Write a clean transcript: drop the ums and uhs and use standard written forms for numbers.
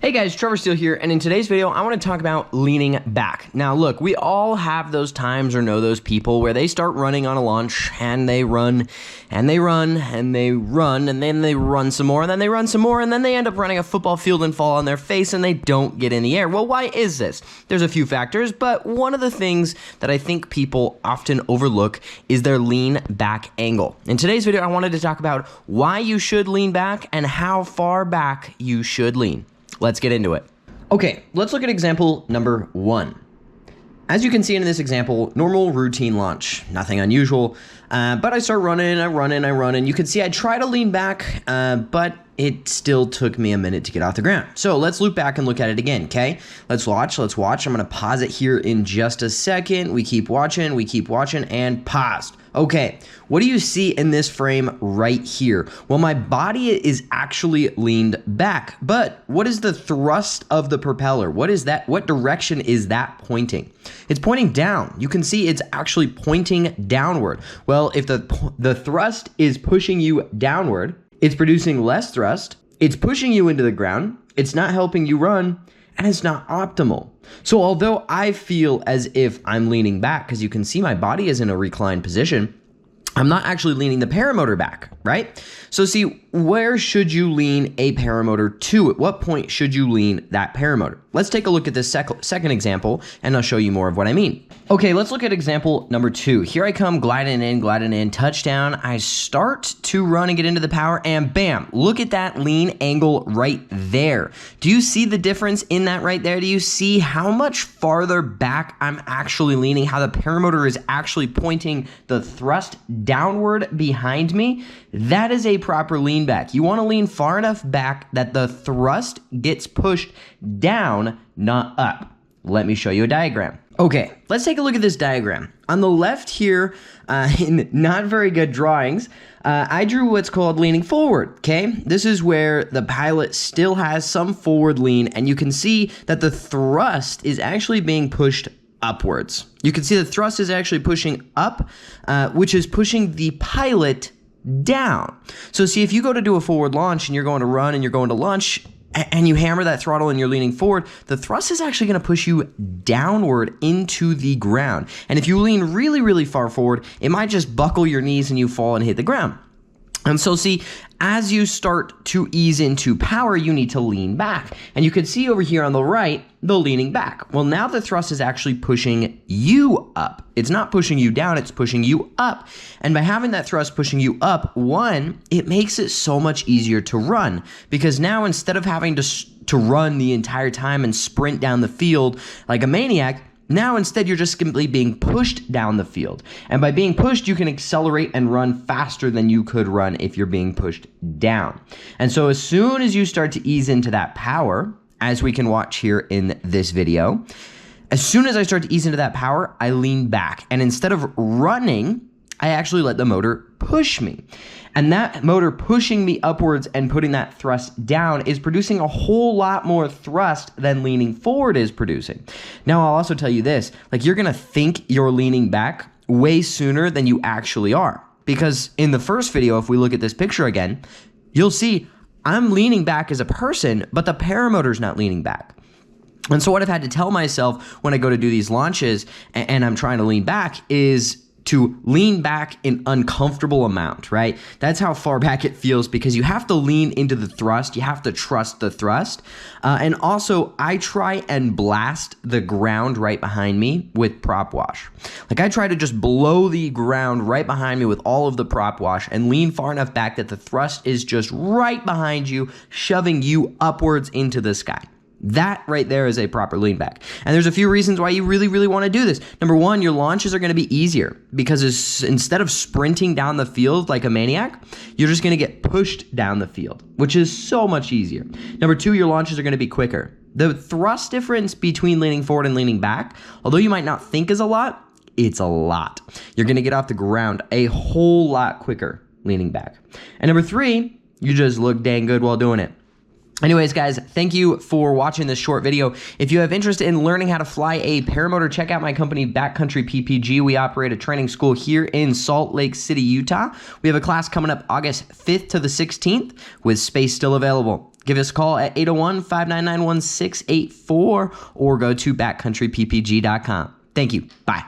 Hey guys, Trevor Steele here, and in today's video, I want to talk about leaning back. Now look, we all have those times or know those people where they start running on a launch, and they run, and they run, and they run, and then they run some more, and then they run some more, and then they end up running a football field and fall on their face, and they don't get in the air. Well, why is this? There's a few factors, but one of the things that I think people often overlook is their lean back angle. In today's video, I wanted to talk about why you should lean back and how far back you should lean. Let's get into it. Okay, let's look at example number 1. As you can see in this example, normal routine launch, nothing unusual, but I start running, I run. You can see I try to lean back, but it still took me a minute to get off the ground. So let's loop back and look at it again, okay? Let's watch. I'm gonna pause it here in just a second. We keep watching, and paused. Okay, what do you see in this frame right here? Well, my body is actually leaned back, but what is the thrust of the propeller? What is that? What direction is that pointing? It's pointing down. You can see it's actually pointing downward. Well, if the thrust is pushing you downward, it's producing less thrust, it's pushing you into the ground, it's not helping you run, and it's not optimal. So although I feel as if I'm leaning back, because you can see my body is in a reclined position, I'm not actually leaning the paramotor back, right? So see, where should you lean a paramotor to? At what point should you lean that paramotor? Let's take a look at this second example, and I'll show you more of what I mean. Okay, let's look at example number 2. Here I come gliding in, touchdown. I start to run and get into the power, and bam, look at that lean angle right there. Do you see the difference in that right there? Do you see how much farther back I'm actually leaning, how the paramotor is actually pointing the thrust downward behind me? That is a proper lean back. You want to lean far enough back that the thrust gets pushed down, not up. Let me show you a diagram. Okay, let's take a look at this diagram. On the left here, in not very good drawings, I drew what's called leaning forward, okay? This is where the pilot still has some forward lean, and you can see that the thrust is actually being pushed upwards. You can see the thrust is actually pushing up, which is pushing the pilot down. So see, if you go to do a forward launch and you're going to run and you're going to launch, and you hammer that throttle and you're leaning forward, the thrust is actually going to push you downward into the ground. And if you lean really, really far forward, it might just buckle your knees and you fall and hit the ground. And so see, as you start to ease into power, you need to lean back. And you can see over here on the right, the leaning back. Well, now the thrust is actually pushing you up. It's not pushing you down, it's pushing you up. And by having that thrust pushing you up, one, it makes it so much easier to run. Because now instead of having to run the entire time and sprint down the field like a maniac, now instead you're just simply being pushed down the field. And by being pushed, you can accelerate and run faster than you could run if you're being pushed down. And so as soon as you start to ease into that power, as we can watch here in this video, as soon as I start to ease into that power, I lean back. And instead of running, I actually let the motor push me. And that motor pushing me upwards and putting that thrust down is producing a whole lot more thrust than leaning forward is producing. Now, I'll also tell you this, like you're gonna think you're leaning back way sooner than you actually are. Because in the first video, if we look at this picture again, you'll see I'm leaning back as a person, but the paramotor's not leaning back. And so what I've had to tell myself when I go to do these launches and I'm trying to lean back is to lean back an uncomfortable amount, right? That's how far back it feels because you have to lean into the thrust. You have to trust the thrust. And also, I try and blast the ground right behind me with prop wash. Like I try to just blow the ground right behind me with all of the prop wash and lean far enough back that the thrust is just right behind you, shoving you upwards into the sky. That right there is a proper lean back. And there's a few reasons why you really, really want to do this. Number one, your launches are going to be easier because instead of sprinting down the field like a maniac, you're just going to get pushed down the field, which is so much easier. Number two, your launches are going to be quicker. The thrust difference between leaning forward and leaning back, although you might not think is a lot, it's a lot. You're going to get off the ground a whole lot quicker leaning back. And number three, you just look dang good while doing it. Anyways, guys, thank you for watching this short video. If you have interest in learning how to fly a paramotor, check out my company, Backcountry PPG. We operate a training school here in Salt Lake City, Utah. We have a class coming up August 5th to the 16th with space still available. Give us a call at 801-599-1684 or go to backcountryppg.com. Thank you. Bye.